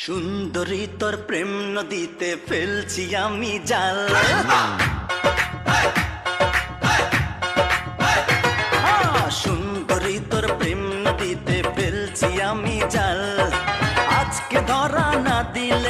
সুন্দরী তোর প্রেম নদীতে ফেলছি আমি জাল। সুন্দরী তোর প্রেম নদীতে ফেলছি আমি জাল। আজকে ধরা না দিলে